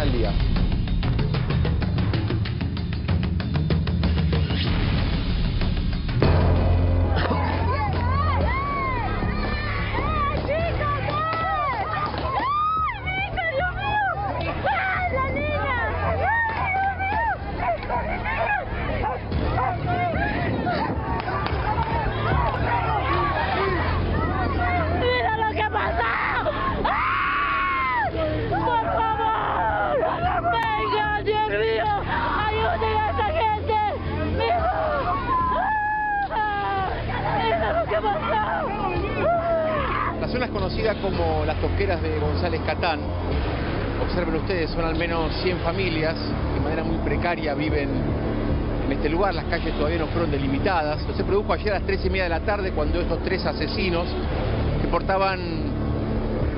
al día. La zona es conocida como las Tosqueras de González Catán. Observen ustedes, son al menos 100 familias que de manera muy precaria viven en este lugar. Las calles todavía no fueron delimitadas. Esto se produjo ayer a las 3:30 de la tarde cuando estos tres asesinos que portaban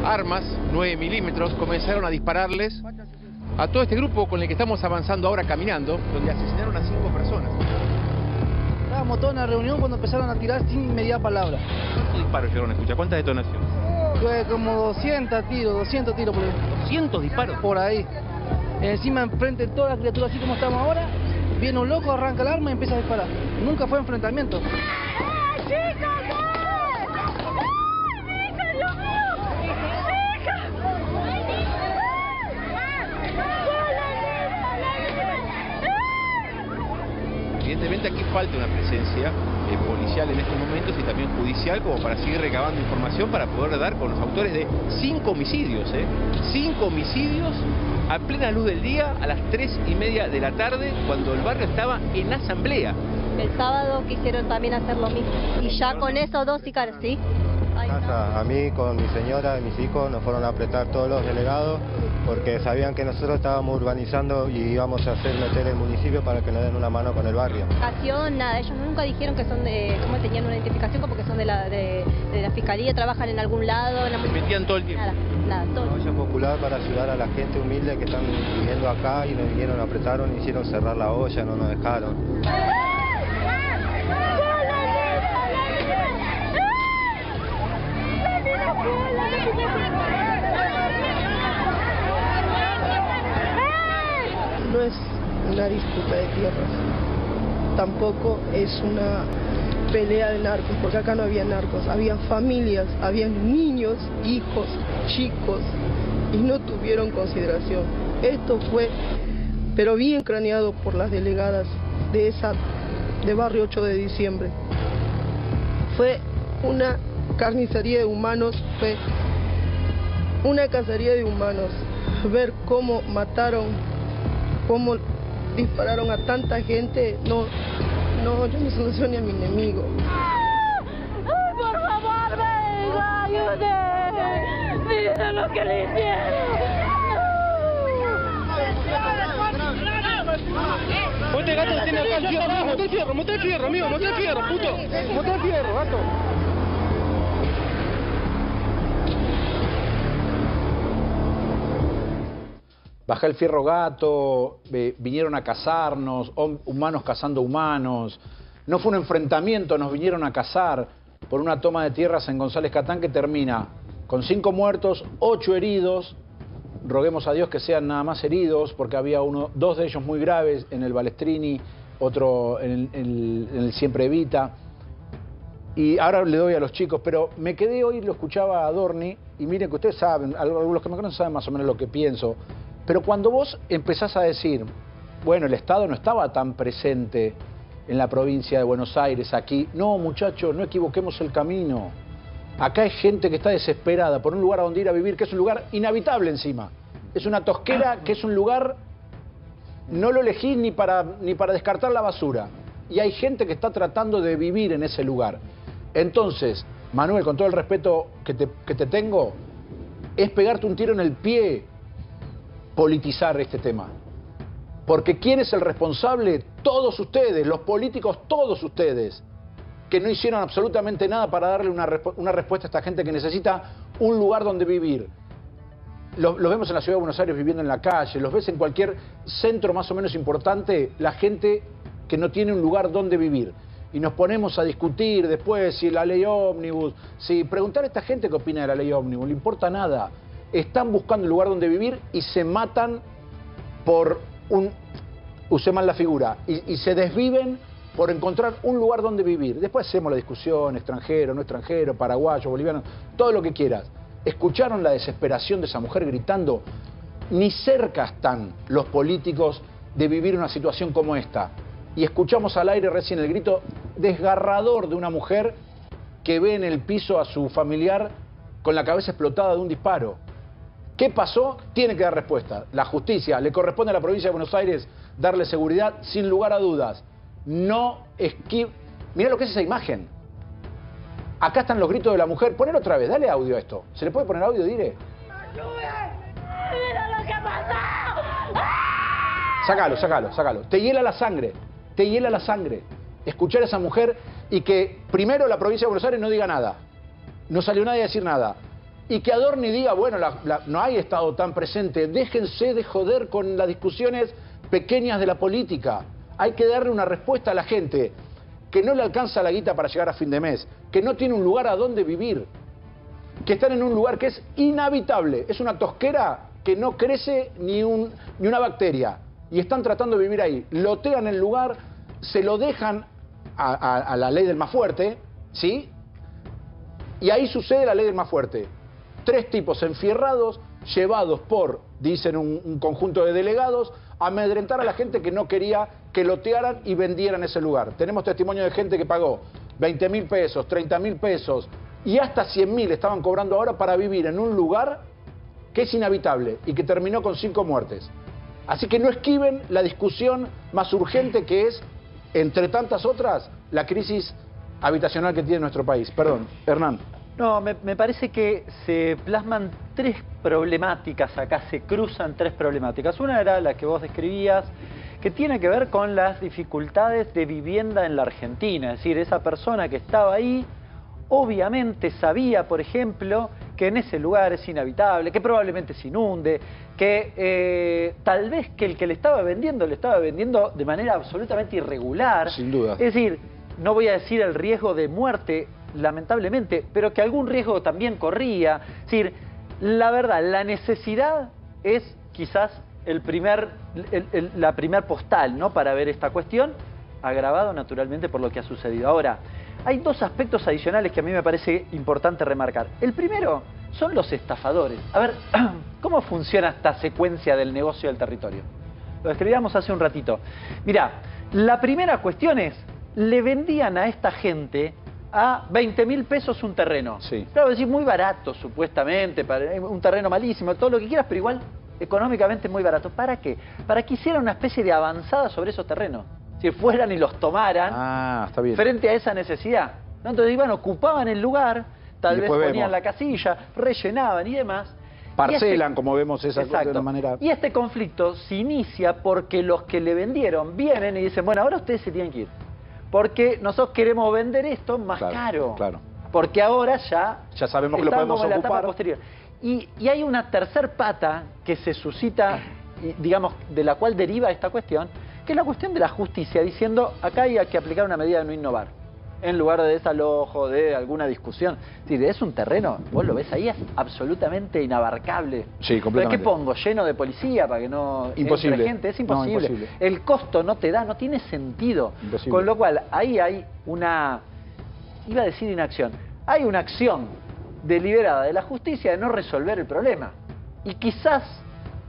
armas 9 milímetros comenzaron a dispararles a todo este grupo con el que estamos avanzando ahora caminando, donde asesinaron a 5 personas. Estábamos todos en la reunión cuando empezaron a tirar sin media palabra. ¿Cuántos disparos llegaron a escuchar? ¿Cuántas detonaciones? Fue como 200 tiros por ahí. ¿200 disparos? Por ahí. Encima enfrente de todas las criaturas así como estamos ahora, viene un loco, arranca el arma y empieza a disparar. Nunca fue enfrentamiento. Evidentemente aquí falta una presencia policial en estos momentos y también judicial como para seguir recabando información para poder dar con los autores de 5 homicidios, 5 homicidios a plena luz del día a las 3:30 de la tarde cuando el barrio estaba en asamblea. El sábado quisieron también hacer lo mismo y ya con esos 2 sicarios, ¿sí? A mí con mi señora y mis hijos nos fueron a apretar todos los delegados porque sabían que nosotros estábamos urbanizando y íbamos a hacer meter el municipio para que nos den una mano con el barrio. Nada, ellos nunca dijeron que son de, cómo tenían una identificación como que son de la fiscalía, trabajan en algún lado. Se metían todo el tiempo. Nada, todo. Una olla popular para ayudar a la gente humilde que están viviendo acá y nos vinieron, apretaron, hicieron cerrar la olla, no nos dejaron. No es una disputa de tierras, tampoco es una pelea de narcos, porque acá no había narcos, había familias, había niños, hijos, chicos, y no tuvieron consideración. Esto fue, pero bien craneado por las delegadas de barrio 8 de diciembre. Fue una carnicería de humanos, fue una cacería de humanos. Ver cómo mataron, cómo dispararon a tanta gente, yo no soluciono ni a mi enemigo. ¡Ay, por favor, venga, ayude! ¡Miren lo que le hicieron! Ponte gato, tiene acá el fierro, monta el fierro, amigo, monta el fierro, puto. Monta el fierro, gato. Bajá el fierro, gato, vinieron a cazarnos, humanos cazando humanos. No fue un enfrentamiento, nos vinieron a cazar por una toma de tierras en González Catán que termina con 5 muertos, 8 heridos. Roguemos a Dios que sean nada más heridos, porque había 2 de ellos muy graves en el Balestrini, otro en el Siempre Evita. Y ahora le doy a los chicos, pero me quedé hoy, lo escuchaba a Dorni, y miren que ustedes saben, algunos que me conocen saben más o menos lo que pienso. Pero cuando vos empezás a decir, bueno, el Estado no estaba tan presente en la provincia de Buenos Aires, aquí. No, muchachos, no equivoquemos el camino. Acá hay gente que está desesperada por un lugar a donde ir a vivir, que es un lugar inhabitable encima. Es una tosquera que es un lugar, no lo elegís ni para descartar la basura. Y hay gente que está tratando de vivir en ese lugar. Entonces, Manuel, con todo el respeto que te tengo, es pegarte un tiro en el pie politizar este tema. Porque ¿quién es el responsable? Todos ustedes, los políticos, todos ustedes, que no hicieron absolutamente nada para darle una respuesta a esta gente que necesita un lugar donde vivir. Los vemos en la ciudad de Buenos Aires viviendo en la calle, los ves en cualquier centro más o menos importante, la gente que no tiene un lugar donde vivir. Y nos ponemos a discutir después si la ley ómnibus, si preguntar a esta gente qué opina de la ley ómnibus, no le importa nada. Están buscando un lugar donde vivir y se matan por usé mal la figura, y se desviven por encontrar un lugar donde vivir. Después hacemos la discusión, extranjero, no extranjero, paraguayo, boliviano, todo lo que quieras. ¿Escucharon la desesperación de esa mujer gritando? Ni cerca están los políticos de vivir una situación como esta. Y escuchamos al aire recién el grito desgarrador de una mujer que ve en el piso a su familiar con la cabeza explotada de un disparo. ¿Qué pasó? Tiene que dar respuesta. La justicia, le corresponde a la provincia de Buenos Aires darle seguridad sin lugar a dudas. No esquive. Mirá lo que es esa imagen. Acá están los gritos de la mujer. Ponelo otra vez, dale audio a esto. ¿Se le puede poner audio, Dire? ¡Mira lo que pasó! Sácalo. Te hiela la sangre. Te hiela la sangre. Escuchar a esa mujer y que primero la provincia de Buenos Aires no diga nada. No salió nadie a decir nada. Y que Adorni diga, bueno, no hay estado tan presente. Déjense de joder con las discusiones pequeñas de la política. Hay que darle una respuesta a la gente que no le alcanza la guita para llegar a fin de mes, que no tiene un lugar a donde vivir, que están en un lugar que es inhabitable. Es una tosquera que no crece ni una bacteria. Y están tratando de vivir ahí. Lotean el lugar, se lo dejan a la ley del más fuerte, ¿sí? Y ahí sucede la ley del más fuerte. 3 tipos enfierrados, llevados por, dicen un conjunto de delegados, a amedrentar a la gente que no quería que lotearan y vendieran ese lugar. Tenemos testimonio de gente que pagó 20.000 pesos, 30.000 pesos y hasta 100.000 estaban cobrando ahora para vivir en un lugar que es inhabitable y que terminó con 5 muertes. Así que no esquiven la discusión más urgente que es, entre tantas otras, la crisis habitacional que tiene nuestro país. Perdón, Hernán. No, me parece que se plasman 3 problemáticas acá, se cruzan 3 problemáticas. Una era la que vos describías, que tiene que ver con las dificultades de vivienda en la Argentina. Es decir, esa persona que estaba ahí, obviamente sabía, por ejemplo, que en ese lugar es inhabitable, que probablemente se inunde, que tal vez que el que le estaba vendiendo de manera absolutamente irregular. Sin duda. Es decir, no voy a decir el riesgo de muerte, lamentablemente, pero que algún riesgo también corría. Es decir, la verdad, la necesidad es quizás la primer postal, ¿no?, para ver esta cuestión, agravado naturalmente por lo que ha sucedido. Ahora, hay 2 aspectos adicionales que a mí me parece importante remarcar. El primero son los estafadores. A ver, ¿cómo funciona esta secuencia del negocio del territorio? Lo describíamos hace un ratito. Mirá, la primera cuestión es, le vendían a esta gente a 20.000 pesos un terreno. Sí. Claro, decir, muy barato supuestamente, un terreno malísimo, todo lo que quieras, pero igual económicamente muy barato. ¿Para qué? Para que hicieran una especie de avanzada sobre esos terrenos. Si fueran y los tomaran está bien, frente a esa necesidad, ¿no? Entonces, bueno, ocupaban el lugar, tal vez ponían la casilla, rellenaban y demás. Parcelan, como vemos esa cosa de una manera. Y este conflicto se inicia porque los que le vendieron vienen y dicen, bueno, ahora ustedes se tienen que ir. Porque nosotros queremos vender esto más caro. Claro. Porque ahora ya sabemos que lo podemos en la etapa ocupar. posterior. Y hay una tercer pata que se suscita, digamos, de la cual deriva esta cuestión, que es la cuestión de la justicia, diciendo, acá hay que aplicar una medida de no innovar, en lugar de desalojo, de alguna discusión. Si es un terreno, vos lo ves ahí, es absolutamente inabarcable. Sí, completamente. ¿Qué pongo? ¿Lleno de policía para que no entre gente? Es imposible. No, imposible. El costo no te da, no tiene sentido. Imposible. Con lo cual, ahí hay una, iba a decir inacción, hay una acción deliberada de la justicia de no resolver el problema. Y quizás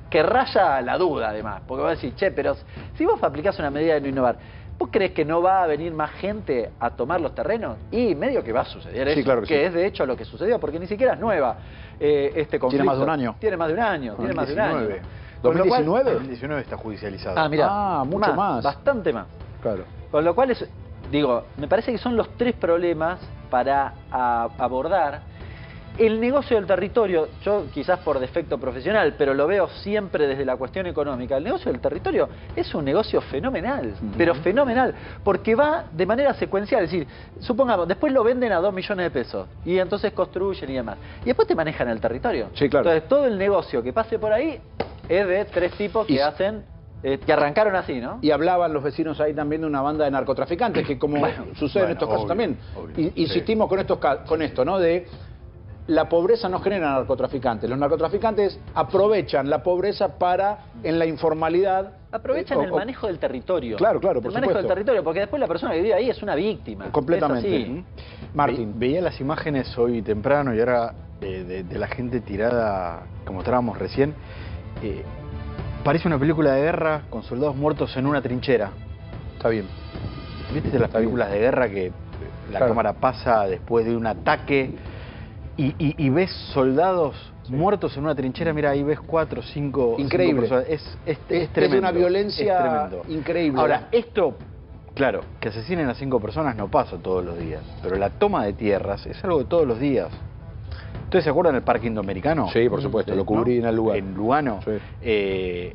que raya la duda, además, porque vas a decir, che, pero si vos aplicás una medida de no innovar, ¿vos crees que no va a venir más gente a tomar los terrenos? Y medio que va a suceder eso, claro que es de hecho lo que sucedió, porque ni siquiera es nueva este conflicto. Tiene más de un año. Tiene más de un año, tiene más de un año. ¿2019? 2019 está judicializado. Ah, mirá, mucho más. Bastante más. Claro. Con lo cual, me parece que son los 3 problemas para abordar. El negocio del territorio, yo quizás por defecto profesional, pero lo veo siempre desde la cuestión económica. El negocio del territorio es un negocio fenomenal, pero fenomenal, porque va de manera secuencial. Es decir, supongamos, después lo venden a 2 millones de pesos y entonces construyen y demás. Y después te manejan el territorio. Sí, claro. Entonces todo el negocio que pase por ahí es de 3 tipos que hacen... que arrancaron así, ¿no? Y hablaban los vecinos ahí también de una banda de narcotraficantes, que como sucede en estos casos también. Insistimos con esto, ¿no? De la pobreza no genera narcotraficantes. Los narcotraficantes aprovechan la pobreza para, en la informalidad... Aprovechan el manejo del territorio. Claro, claro, por el manejo supuesto. del territorio, porque después la persona que vive ahí es una víctima. Completamente. Es así. Martín. Veía las imágenes hoy temprano y ahora de la gente tirada, como estábamos recién. Parece una película de guerra con soldados muertos en una trinchera. Está bien. ¿Viste las películas de guerra que la cámara pasa después de un ataque y ves soldados muertos en una trinchera? Mira, ahí ves 4, 5... Increíble. Es tremendo. Es una violencia increíble. Ahora, esto, claro, que asesinen a 5 personas no pasa todos los días, pero la toma de tierras es algo de todos los días. ¿Ustedes se acuerdan del Parque Indoamericano? Sí, por supuesto, lo cubrí en el lugar. En Lugano. Sí.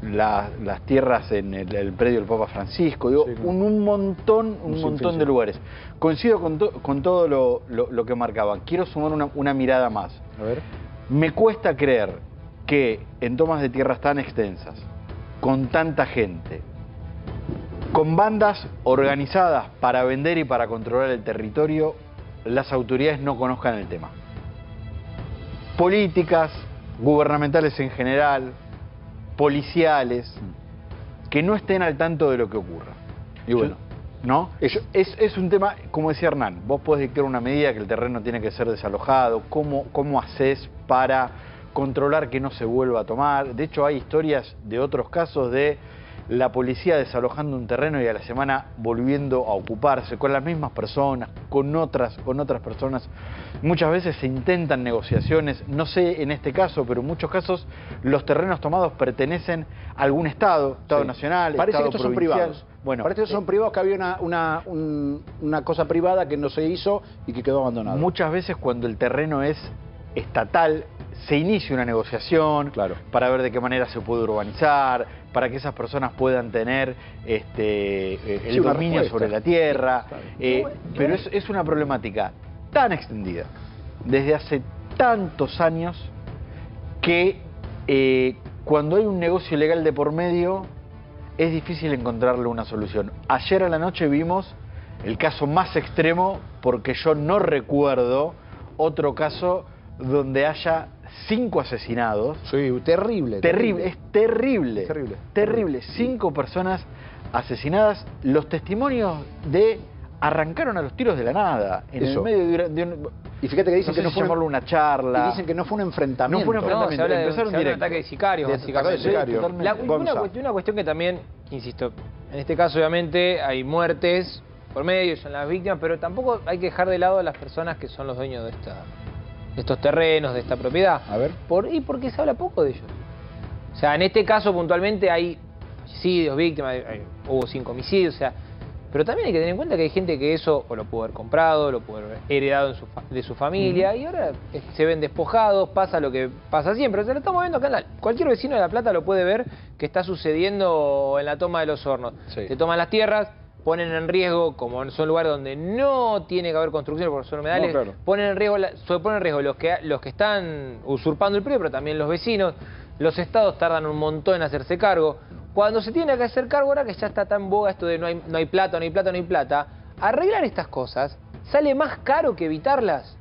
Las tierras en el predio del Papa Francisco, digo, sí, un montón de lugares. Coincido con todo lo que marcaban. Quiero sumar una mirada más. A ver. Me cuesta creer que en tomas de tierras tan extensas, con tanta gente, con bandas organizadas para vender y para controlar el territorio, las autoridades no conozcan el tema. Políticas, gubernamentales en general, policiales, que no estén al tanto de lo que ocurra. Y bueno, ¿no? Es un tema, como decía Hernán, vos podés dictar una medida que el terreno tiene que ser desalojado, ¿cómo haces para controlar que no se vuelva a tomar? De hecho, hay historias de otros casos de la policía desalojando un terreno y a la semana volviendo a ocuparse con las mismas personas, con otras personas. Muchas veces se intentan negociaciones, no sé en este caso, pero en muchos casos los terrenos tomados pertenecen a algún Estado nacional, parece Estado que estos son provincial. privados. Bueno, parece que son privados, que había una cosa privada que no se hizo y que quedó abandonada. Muchas veces cuando el terreno es estatal, se inicia una negociación para ver de qué manera se puede urbanizar, para que esas personas puedan tener el dominio sobre la tierra. Pero es una problemática tan extendida, desde hace tantos años, que cuando hay un negocio ilegal de por medio, es difícil encontrarle una solución. Ayer a la noche vimos el caso más extremo, porque yo no recuerdo otro caso donde haya 5 asesinados. Sí, terrible. Es terrible. 5 personas asesinadas. Los testimonios arrancaron a los tiros de la nada. En el medio de un... Y fíjate que dicen que no fue una charla. Y dicen que no fue un enfrentamiento. No fue un enfrentamiento. Se habla de un ataque de sicarios, básicamente. Una cuestión que también, insisto, en este caso obviamente hay muertes por medio, son las víctimas, pero tampoco hay que dejar de lado a las personas que son los dueños de estos terrenos, de esta propiedad. A ver. Y porque se habla poco de ellos. O sea, en este caso puntualmente hay homicidios, víctimas, hubo 5 homicidios, o sea, pero también hay que tener en cuenta que hay gente que eso o lo pudo haber comprado, lo pudo haber heredado de su familia, y ahora se ven despojados, pasa lo que pasa siempre. O sea, lo estamos viendo acá, cualquier vecino de La Plata lo puede ver que está sucediendo en la toma de los hornos. Sí. Te toman las tierras, ponen en riesgo, como son lugares donde no tiene que haber construcción porque son humedales, ponen en riesgo los que están usurpando el predio, pero también los vecinos. Los estados tardan un montón en hacerse cargo. Cuando se tiene que hacer cargo, ahora que ya está tan en boga esto de no hay plata, arreglar estas cosas sale más caro que evitarlas.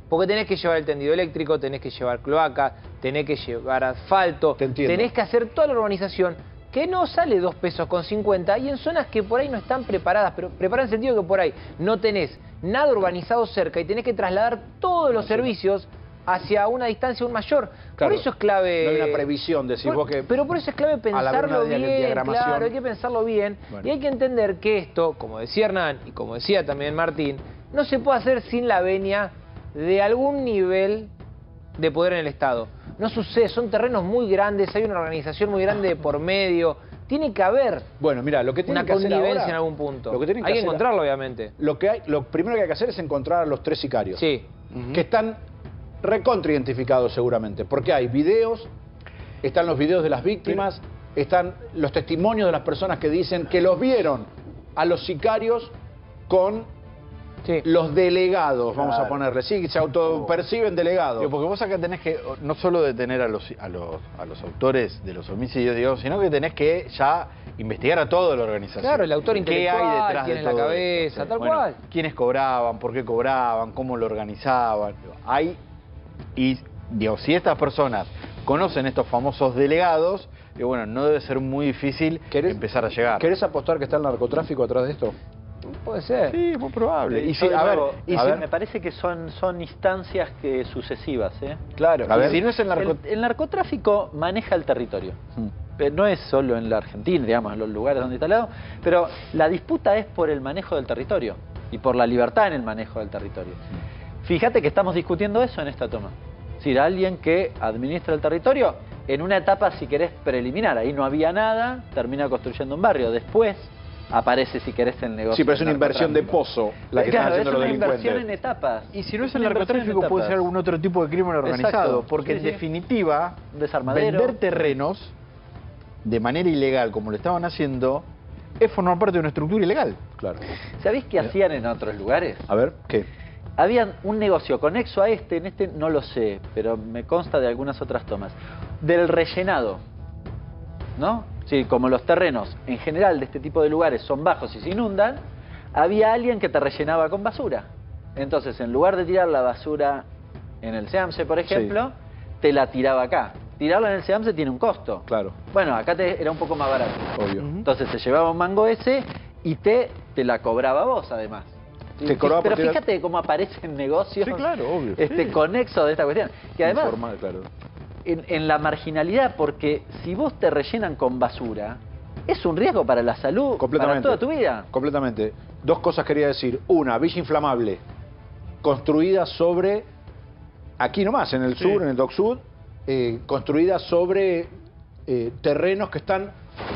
Porque tenés que llevar el tendido eléctrico, tenés que llevar cloaca, tenés que llevar asfalto, tenés que hacer toda la urbanización, que no sale 2,50 pesos, y en zonas que por ahí no están preparadas, pero preparadas en el sentido que por ahí no tenés nada urbanizado cerca y tenés que trasladar todos los servicios hacia una distancia aún mayor. Por eso es clave... No hay una previsión, decís vos que... Pero por eso es clave pensarlo bien, claro, hay que pensarlo bien. Bueno. Y hay que entender que esto, como decía Hernán y como decía también Martín, no se puede hacer sin la venia de algún nivel de poder en el Estado. No sucede, son terrenos muy grandes, hay una organización muy grande de por medio. Tiene que haber bueno, mira, lo que tiene que hacer ahora, en algún punto. Hay que encontrarlo, obviamente. Lo primero que hay que hacer es encontrar a los 3 sicarios. Sí. Que están recontra identificados seguramente, porque hay videos, están los videos de las víctimas, están los testimonios de las personas que dicen que los vieron a los sicarios con los delegados, vamos a ponerle, se autoperciben delegados. Porque vos acá tenés que no solo detener a los autores de los homicidios, digamos, sino que tenés que ya investigar a toda la organización. Claro, el autor intelectual, ¿qué hay detrás quién de es la cabeza, tal cual. ¿Quiénes cobraban? ¿Por qué cobraban? ¿Cómo lo organizaban? Hay Y digo, si estas personas conocen estos famosos delegados, bueno, no debe ser muy difícil empezar a llegar. ¿Querés apostar que está el narcotráfico atrás de esto? Puede ser. Sí, es muy probable. Y me parece que son instancias sucesivas, ¿eh? Claro. A ver. Si no es el narcotráfico maneja el territorio. No es solo en la Argentina, digamos, en los lugares donde está al lado, pero la disputa es por el manejo del territorio y por la libertad en el manejo del territorio. Fíjate que estamos discutiendo eso en esta toma. Es decir, alguien que administra el territorio en una etapa, si querés, preliminar. Ahí no había nada, termina construyendo un barrio. Después aparece, si querés, el negocio. Sí, pero es una inversión de pozo la que están haciendo los delincuentes. Es una inversión en etapas. Y si no es el narcotráfico, puede ser algún otro tipo de crimen organizado. Exacto. Porque en definitiva, desarmadero, vender terrenos de manera ilegal, como lo estaban haciendo, es formar parte de una estructura ilegal. Claro. ¿Sabés qué hacían en otros lugares? A ver, ¿qué? Habían un negocio conexo a en este no lo sé, pero me consta de algunas otras tomas, del rellenado, ¿no? Sí, como los terrenos en general de este tipo de lugares son bajos y se inundan, había alguien que te rellenaba con basura. Entonces, en lugar de tirar la basura en el SEAMSE, por ejemplo, te la tiraba acá. Tirarla en el SEAMSE tiene un costo. Claro. Bueno, acá era un poco más barato. Obvio. Entonces se llevaba un mango ese y te la cobraba vos, además. Pero fíjate cómo aparecen negocios obvio, conexos de esta cuestión. Que además, informal, claro. en la marginalidad, porque si vos te rellenan con basura, es un riesgo para la salud, para toda tu vida. Completamente. Dos cosas quería decir. Una, Villa Inflamable, construida sobre, aquí nomás, en el sur, en el Dock Sud, construida sobre terrenos que están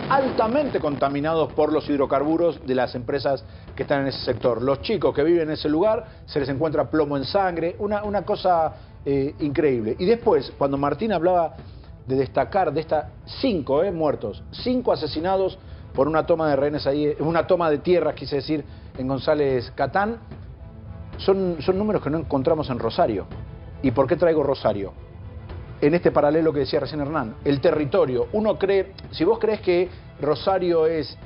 altamente contaminados por los hidrocarburos de las empresas que están en ese sector. Los chicos que viven en ese lugar se les encuentra plomo en sangre, una cosa increíble. Y después, cuando Martín hablaba de destacar de estas 5 muertos, 5 asesinados por una toma de rehenes ahí, una toma de tierras, quise decir, en González Catán, son números que no encontramos en Rosario. ¿Y por qué traigo Rosario? En este paralelo que decía recién Hernán, el territorio. Uno cree, si vos crees que Rosario es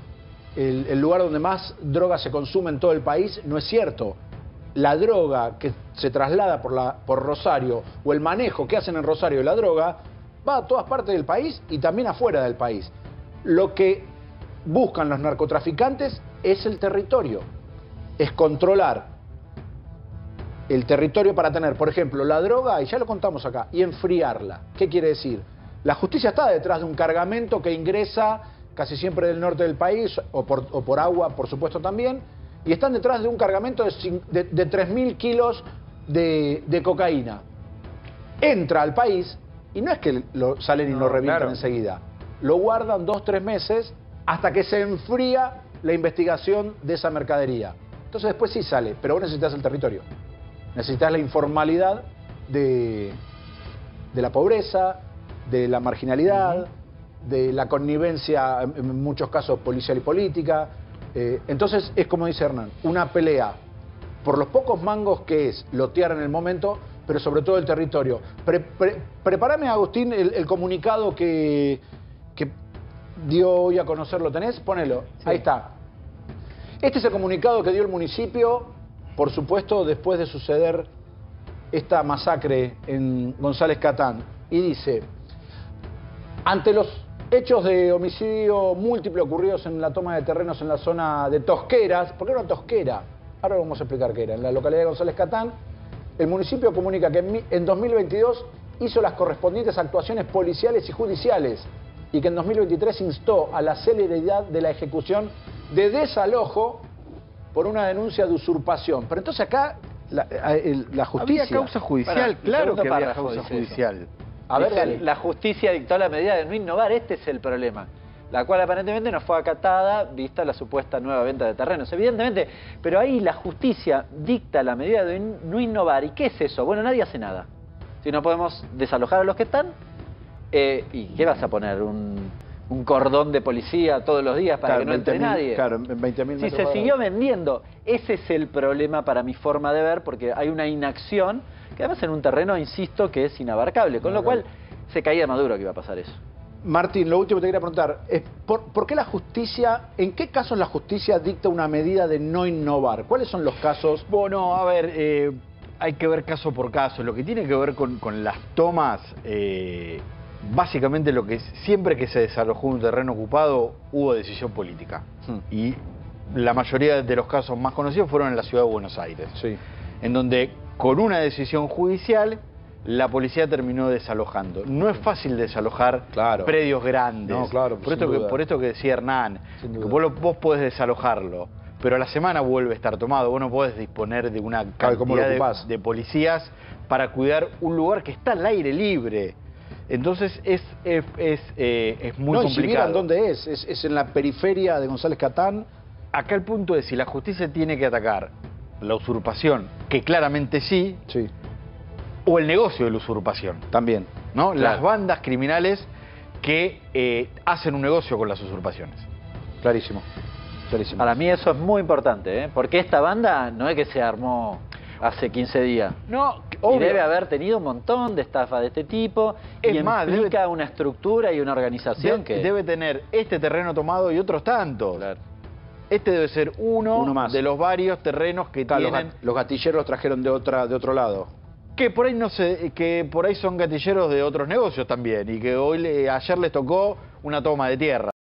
el lugar donde más droga se consume en todo el país, no es cierto. La droga que se traslada por Rosario, o el manejo que hacen en Rosario de la droga, va a todas partes del país y también afuera del país. Lo que buscan los narcotraficantes es el territorio, es controlar el territorio para tener, por ejemplo, la droga, y ya lo contamos acá, y enfriarla. ¿Qué quiere decir? La justicia está detrás de un cargamento que ingresa casi siempre del norte del país, o por agua, por supuesto, también, y están detrás de un cargamento de 3.000 kilos de cocaína. Entra al país, y no es que salen y lo revientan enseguida, lo guardan 2-3 meses hasta que se enfría la investigación de esa mercadería. Entonces después sí sale, pero vos necesitas el territorio. Necesitas la informalidad de la pobreza, de la marginalidad, de la connivencia, en muchos casos, policial y política. Entonces es como dice Hernán, una pelea por los pocos mangos que es lotear en el momento, pero sobre todo el territorio. Prepárame, Agustín, el comunicado que dio hoy a conocer, ¿lo tenés? Ponelo, sí. Ahí está. Este es el comunicado que dio el municipio, por supuesto, después de suceder esta masacre en González Catán. Y dice, ante los hechos de homicidio múltiple ocurridos en la toma de terrenos en la zona de Tosqueras, ¿por qué era Tosquera? Ahora vamos a explicar qué era. En la localidad de González Catán, el municipio comunica que en 2022 hizo las correspondientes actuaciones policiales y judiciales y que en 2023 instó a la celeridad de la ejecución de desalojo por una denuncia de usurpación. Pero entonces acá la justicia... Había causa judicial, claro que había causa judicial. A ver, la justicia dictó la medida de no innovar, este es el problema. La cual aparentemente no fue acatada, vista la supuesta nueva venta de terrenos, evidentemente. Pero ahí la justicia dicta la medida de no innovar. ¿Y qué es eso? Bueno, nadie hace nada. Si no podemos desalojar a los que están, ¿y qué vas a poner? ¿Un cordón de policía todos los días para que no entre nadie? Claro, en 20.000 Si se siguió vendiendo, ese es el problema para mi forma de ver, porque hay una inacción, que además en un terreno, insisto, que es inabarcable, con lo cual se caía Maduro que iba a pasar eso. Martín, lo último que te quería preguntar es, ¿por qué la justicia, en qué casos la justicia dicta una medida de no innovar? ¿Cuáles son los casos? Bueno, a ver, hay que ver caso por caso. Lo que tiene que ver con las tomas, básicamente siempre que se desalojó un terreno ocupado hubo decisión política. Y la mayoría de los casos más conocidos fueron en la ciudad de Buenos Aires. Sí. En donde con una decisión judicial la policía terminó desalojando. No es fácil desalojar predios grandes. No, claro, por esto que decía Hernán, que vos podés desalojarlo, pero a la semana vuelve a estar tomado. Vos no podés disponer de una cantidad de policías para cuidar un lugar que está al aire libre. Entonces es muy complicado. Si miran dónde es en la periferia de González Catán. Acá el punto es si la justicia tiene que atacar la usurpación, que claramente sí. O el negocio de la usurpación. También. ¿No? Las bandas criminales que hacen un negocio con las usurpaciones. Clarísimo. Para mí eso es muy importante, porque esta banda no es que se armó hace 15 días. No, y debe haber tenido un montón de estafas de este tipo. Y implica una estructura y una organización que... Debe tener este terreno tomado y otros tantos. Claro. Este debe ser uno más de los varios terrenos que tienen... Los gatilleros los trajeron de otro lado. Que por ahí que por ahí son gatilleros de otros negocios también y que ayer les tocó una toma de tierra.